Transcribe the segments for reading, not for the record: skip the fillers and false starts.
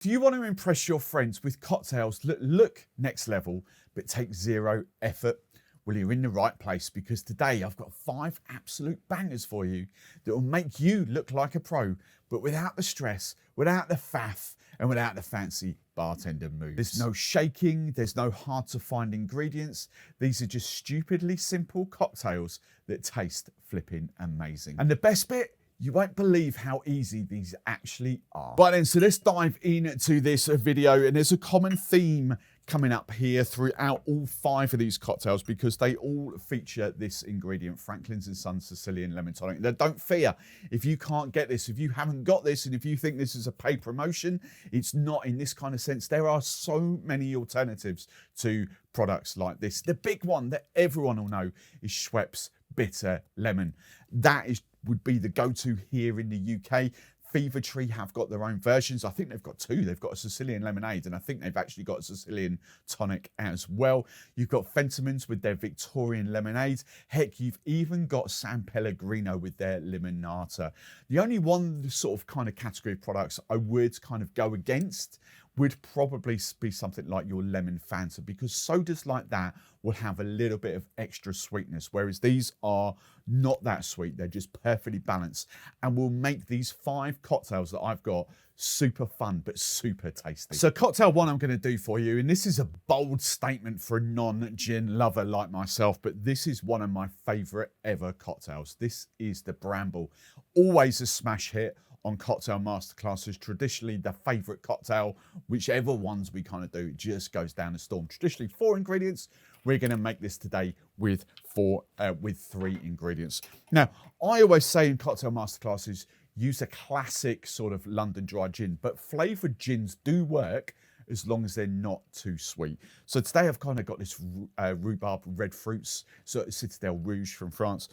Do you want to impress your friends with cocktails that look next level but take zero effort? Well, you're in the right place, because today I've got 5 absolute bangers for you that will make you look like a pro, but without the stress, without the faff, and without the fancy bartender moves. There's no shaking, there's no hard to find ingredients. These are just stupidly simple cocktails that taste flipping amazing. And the best bit, you won't believe how easy these actually are. Right then, so let's dive into this video, and there's a common theme coming up here throughout all 5 of these cocktails, because they all feature this ingredient, Franklin's & Sons Sicilian Lemon Tonic. Now, don't fear if you can't get this, if you haven't got this, and if you think this is a paid promotion, it's not in this kind of sense. There are so many alternatives to products like this. The big one that everyone will know is Schweppes Bitter Lemon. That would be the go-to here in the UK. Fever Tree have got their own versions. I think they've got 2. They've got a Sicilian lemonade, and I think they've actually got a Sicilian tonic as well. You've got Fentimans with their Victorian lemonade. Heck, you've even got San Pellegrino with their limonata. The only one sort of kind of category of products I would kind of go against would probably be something like your lemon Fanta, because sodas like that will have a little bit of extra sweetness, whereas these are not that sweet. They're just perfectly balanced, and will make these 5 cocktails that I've got super fun but super tasty. So cocktail 1 I'm going to do for you, and this is a bold statement for a non-gin lover like myself, but this is one of my favorite ever cocktails. This is the Bramble. Always a smash hit on cocktail masterclasses. Traditionally the favorite cocktail, whichever ones we kind of do, it just goes down the storm. Traditionally 4 ingredients. We're going to make this today with 3 ingredients. Now, I always say in cocktail masterclasses, use a classic sort of London dry gin, but flavored gins do work as long as they're not too sweet. So today I've kind of got this rhubarb red fruits, so Citadel Rouge from France.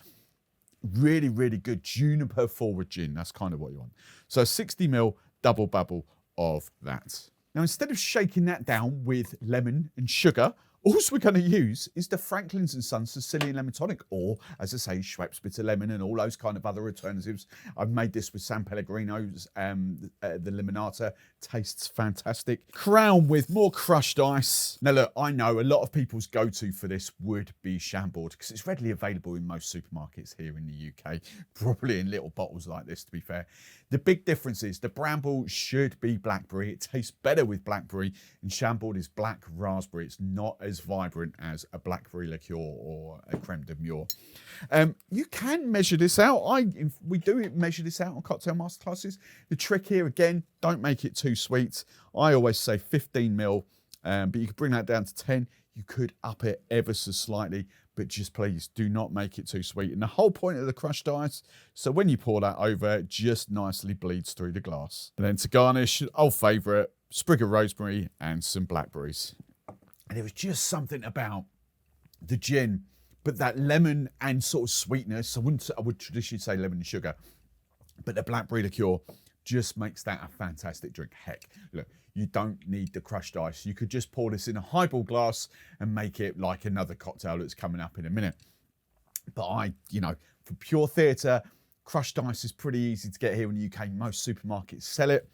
Really, really good juniper forward gin. That's kind of what you want. So 60 ml double bubble of that. Now, instead of shaking that down with lemon and sugar, all we're going to use is the Franklin's & Sons Sicilian Lemon Tonic, or, as I say, Schweppes Bitter Lemon and all those kind of other alternatives. I've made this with San Pellegrino's, the limonata. Tastes fantastic. Crown with more crushed ice. Now, look, I know a lot of people's go-to for this would be Chambord, because it's readily available in most supermarkets here in the UK, probably in little bottles like this, to be fair. The big difference is the Bramble should be blackberry. It tastes better with blackberry, and Chambord is black raspberry. It's not as vibrant as a blackberry liqueur or a creme de mure. You can measure this out. We do measure this out on cocktail masterclasses. The trick here, again, don't make it too sweet. I always say 15 ml, but you could bring that down to 10. You could up it ever so slightly, but just please do not make it too sweet. And the whole point of the crushed ice, so when you pour that over, it just nicely bleeds through the glass. And then to garnish, old favourite, sprig of rosemary and some blackberries. And there was just something about the gin, but that lemon and sort of sweetness. I would traditionally say lemon and sugar, but the blackberry liqueur just makes that a fantastic drink. Heck, look, you don't need the crushed ice. You could just pour this in a highball glass and make it like another cocktail that's coming up in a minute. But for pure theatre, crushed ice is pretty easy to get here in the UK. Most supermarkets sell it.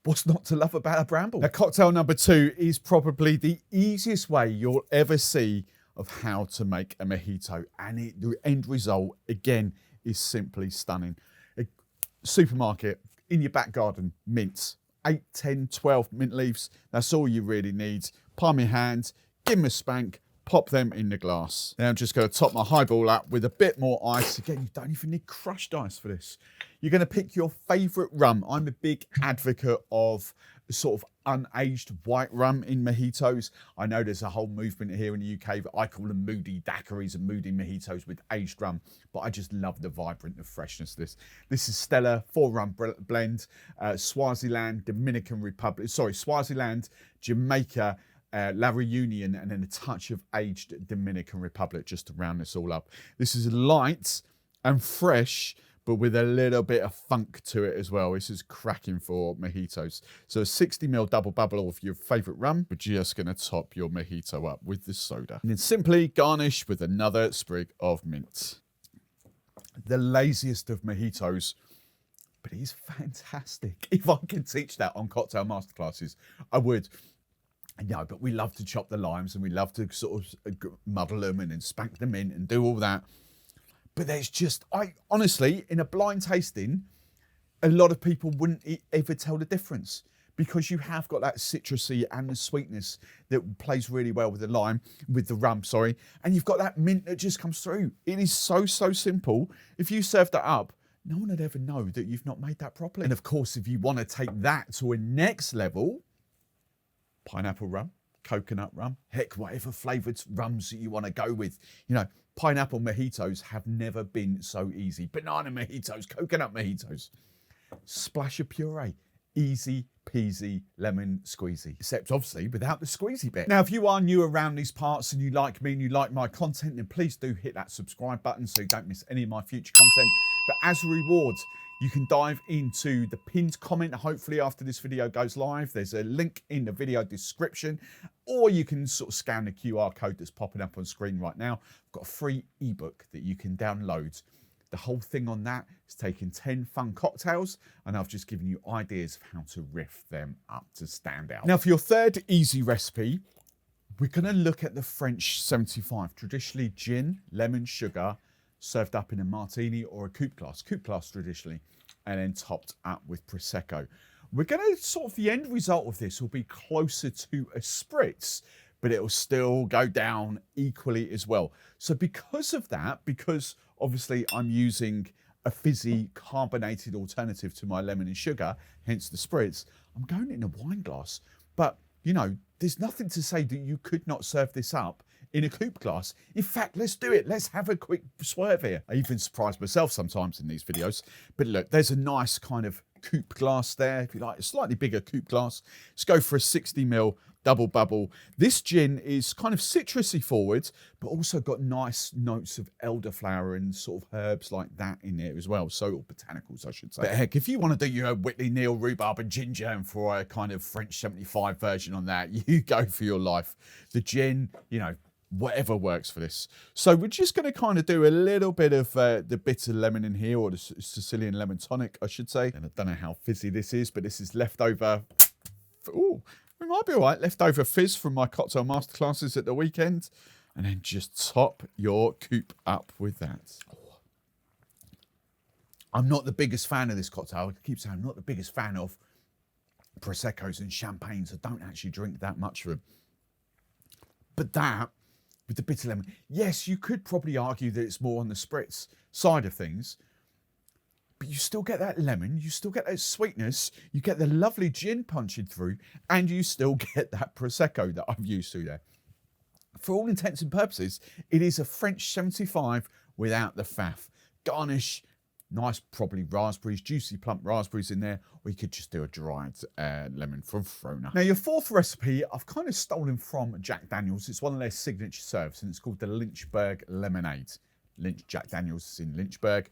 What's not to love about a Bramble? Now, cocktail number 2 is probably the easiest way you'll ever see of how to make a mojito. And the end result, again, is simply stunning. A supermarket, in your back garden, mints. 8, 10, 12 mint leaves. That's all you really need. Palm your hand, give them a spank, pop them in the glass. Now I'm just going to top my highball up with a bit more ice. Again, you don't even need crushed ice for this. You're going to pick your favourite rum. I'm a big advocate of sort of unaged white rum in mojitos. I know there's a whole movement here in the UK that I call them moody daiquiris and moody mojitos with aged rum, but I just love the vibrant, the freshness of this. This is Stella 4-rum blend, Swaziland, Jamaica, La Reunion, and then a touch of aged Dominican Republic just to round this all up. This is light and fresh, but with a little bit of funk to it as well. This is cracking for mojitos. So a 60 ml double bubble of your favourite rum. We're just going to top your mojito up with the soda. And then simply garnish with another sprig of mint. The laziest of mojitos, but it is fantastic. If I could teach that on cocktail masterclasses, I would. No, but we love to chop the limes and we love to sort of muddle them and then spank them in and do all that. But there's just, I honestly, in a blind tasting, a lot of people wouldn't ever tell the difference, because you have got that citrusy and the sweetness that plays really well with the lime, with the rum, sorry. And you've got that mint that just comes through. It is so simple. If you serve that up, no one would ever know that you've not made that properly. And of course, if you want to take that to a next level, pineapple rum, coconut rum, heck, whatever flavoured rums that you want to go with. You know, pineapple mojitos have never been so easy. Banana mojitos, coconut mojitos. Splash of puree. Easy peasy lemon squeezy, except obviously without the squeezy bit. Now, if you are new around these parts and you like me and you like my content, then please do hit that subscribe button so you don't miss any of my future content. But as a reward, you can dive into the pinned comment, hopefully after this video goes live. There's a link in the video description, or you can sort of scan the QR code that's popping up on screen right now. I've got a free ebook that you can download. The whole thing on that is taking 10 fun cocktails, and I've just given you ideas of how to riff them up to stand out. Now, for your third easy recipe, we're going to look at the French 75, traditionally gin, lemon, sugar, served up in a martini or a coupe glass traditionally, and then topped up with Prosecco. We're going to sort of, the end result of this will be closer to a spritz, but it will still go down equally as well. So because of that, because obviously I'm using a fizzy carbonated alternative to my lemon and sugar, hence the spritz, I'm going in a wine glass. But, you know, there's nothing to say that you could not serve this up in a coupe glass. In fact, let's do it. Let's have a quick swerve here. I even surprise myself sometimes in these videos. But look, there's a nice kind of coupe glass there, if you like, a slightly bigger coupe glass. Let's go for a 60ml double bubble. This gin is kind of citrusy forward, but also got nice notes of elderflower and sort of herbs like that in there as well. So, or botanicals, I should say. But heck, if you want to do your Whitley Neal rhubarb and ginger and for a kind of French 75 version on that, you go for your life. The gin, you know, whatever works for this. So we're just going to kind of do a little bit of the bitter lemon in here, or the Sicilian lemon tonic, I should say. And I don't know how fizzy this is, but this is leftover. Ooh, it might be all right. Leftover fizz from my cocktail masterclasses at the weekend. And then just top your coupe up with that. I'm not the biggest fan of this cocktail. I keep saying I'm not the biggest fan of Proseccos and champagnes. I don't actually drink that much of them. But that, with the bitter lemon, yes, you could probably argue that it's more on the spritz side of things, but you still get that lemon, you still get that sweetness, you get the lovely gin punching through, and you still get that Prosecco that I've used through there. For all intents and purposes, it is a French 75 without the faff. Garnish, nice, probably raspberries, juicy plump raspberries in there, or you could just do a dried lemon from Frona. Now, your fourth recipe, I've kind of stolen from Jack Daniels. It's one of their signature serves, and it's called the Lynchburg Lemonade. Jack Daniels is in Lynchburg.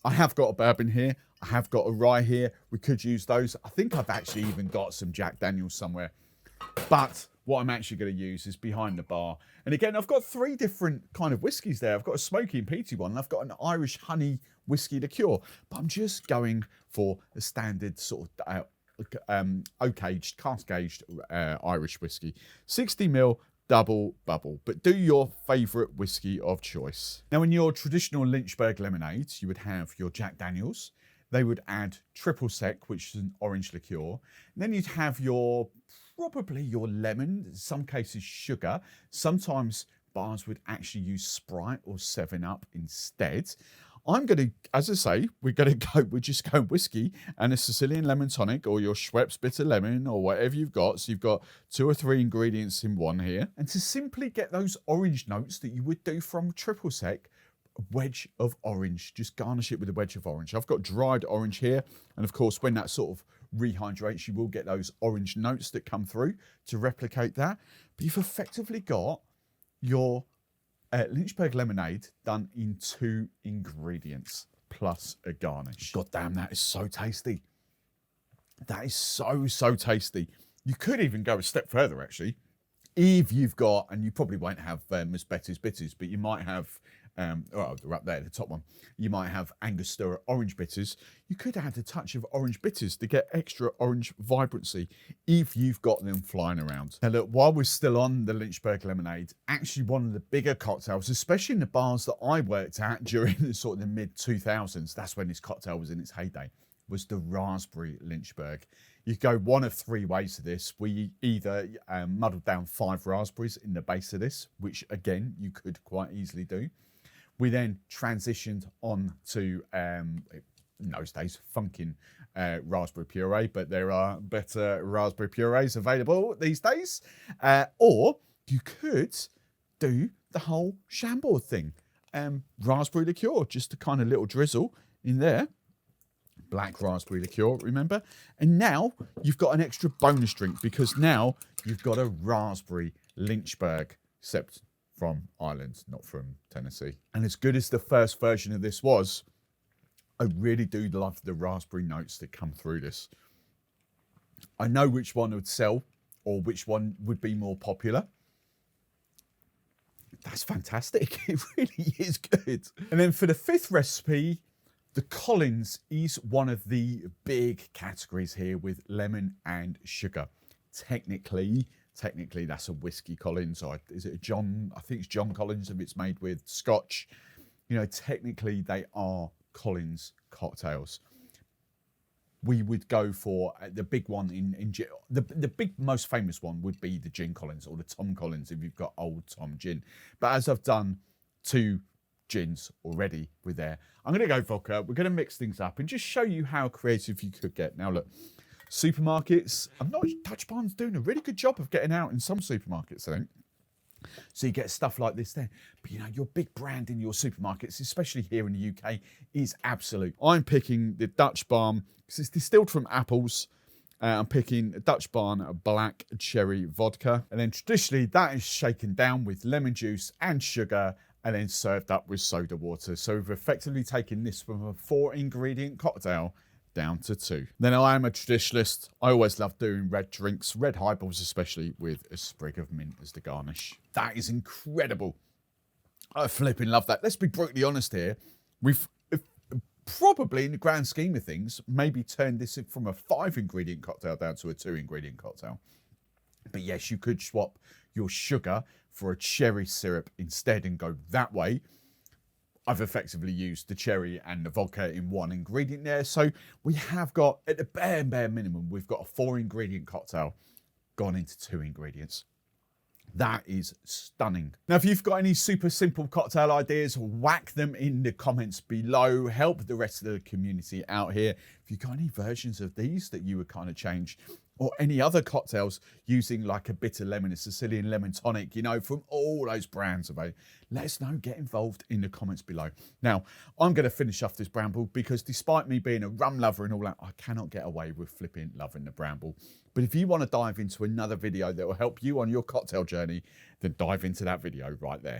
I have got a bourbon here. I have got a rye here. We could use those. I think I've actually even got some Jack Daniels somewhere. But what I'm actually going to use is behind the bar. And again, I've got three different kind of whiskies there. I've got a smoky and peaty one. And I've got an Irish honey whiskey liqueur. But I'm just going for a standard sort of oak-aged, cask-aged Irish whiskey. 60ml. Double bubble, but do your favourite whiskey of choice. Now, in your traditional Lynchburg lemonades, you would have your Jack Daniels. They would add triple sec, which is an orange liqueur. And then you'd have probably your lemon, in some cases sugar. Sometimes bars would actually use Sprite or 7-Up instead. I'm going to, as I say, we're just going whiskey and a Sicilian lemon tonic, or your Schweppes Bitter Lemon, or whatever you've got. So you've got 2 or 3 ingredients in one here. And to simply get those orange notes that you would do from triple sec, a wedge of orange, just garnish it with a wedge of orange. I've got dried orange here. And of course, when that sort of rehydrates, you will get those orange notes that come through to replicate that. But you've effectively got your Lynchburg lemonade done in 2 ingredients plus a garnish. God damn, that is so tasty. That is so tasty. You could even go a step further, actually. If you've got, and you probably won't have Miss Betty's Bitters, but you might have well, they're up there, the top one. You might have Angostura orange bitters. You could add a touch of orange bitters to get extra orange vibrancy if you've got them flying around. Now look, while we're still on the Lynchburg lemonade, actually one of the bigger cocktails, especially in the bars that I worked at during the sort of the mid 2000s, that's when this cocktail was in its heyday, was the raspberry Lynchburg. You go one of three ways to this. We either muddled down 5 raspberries in the base of this, which again, you could quite easily do. We then transitioned on to, in those days, funkin' raspberry puree, but there are better raspberry purees available these days. Or you could do the whole Chambord thing. Raspberry liqueur, just a kind of little drizzle in there. Black raspberry liqueur, remember? And now you've got an extra bonus drink because now you've got a raspberry Lynchburg, except from Ireland, not from Tennessee. And as good as the first version of this was, I really do love the raspberry notes that come through this. I know which one would sell or which one would be more popular. That's fantastic. It really is good. And then for the 5th recipe, the Collins is one of the big categories here with lemon and sugar. Technically that's a whiskey Collins, or is it a John? I think it's John Collins if it's made with Scotch. You know, technically they are Collins cocktails. We would go for the big one the big most famous one would be the Gin Collins or the Tom Collins if you've got old Tom gin. But as I've done 2 gins already with there, I'm going to go vodka. We're going to mix things up and just show you how creative you could get. Now look, supermarkets, I'm not, Dutch Barn's doing a really good job of getting out in some supermarkets, I think. So you get stuff like this there. But you know, your big brand in your supermarkets, especially here in the UK, is Absolute. I'm picking the Dutch Barn, because it's distilled from apples. I'm picking Dutch Barn Black Cherry Vodka. And then traditionally that is shaken down with lemon juice and sugar and then served up with soda water. So we've effectively taken this from a 4-ingredient cocktail down to 2. Then I am a traditionalist. I always love doing red drinks, red highballs especially, with a sprig of mint as the garnish. That is incredible. I flipping love that. Let's be brutally honest here. We've probably, in the grand scheme of things, maybe turned this from a 5-ingredient cocktail down to a 2-ingredient cocktail. But yes, you could swap your sugar for a cherry syrup instead and go that way. I've effectively used the cherry and the vodka in 1 ingredient there. So we have got, at the bare minimum, we've got a 4-ingredient cocktail gone into 2 ingredients. That is stunning. Now, if you've got any super simple cocktail ideas, whack them in the comments below. Help the rest of the community out here. If you've got any versions of these that you would kind of change, or any other cocktails using like a bitter lemon, a Sicilian lemon tonic, you know, from all those brands available, let us know. Get involved in the comments below. Now, I'm going to finish off this Bramble because despite me being a rum lover and all that, I cannot get away with flipping loving the Bramble. But if you want to dive into another video that will help you on your cocktail journey, then dive into that video right there.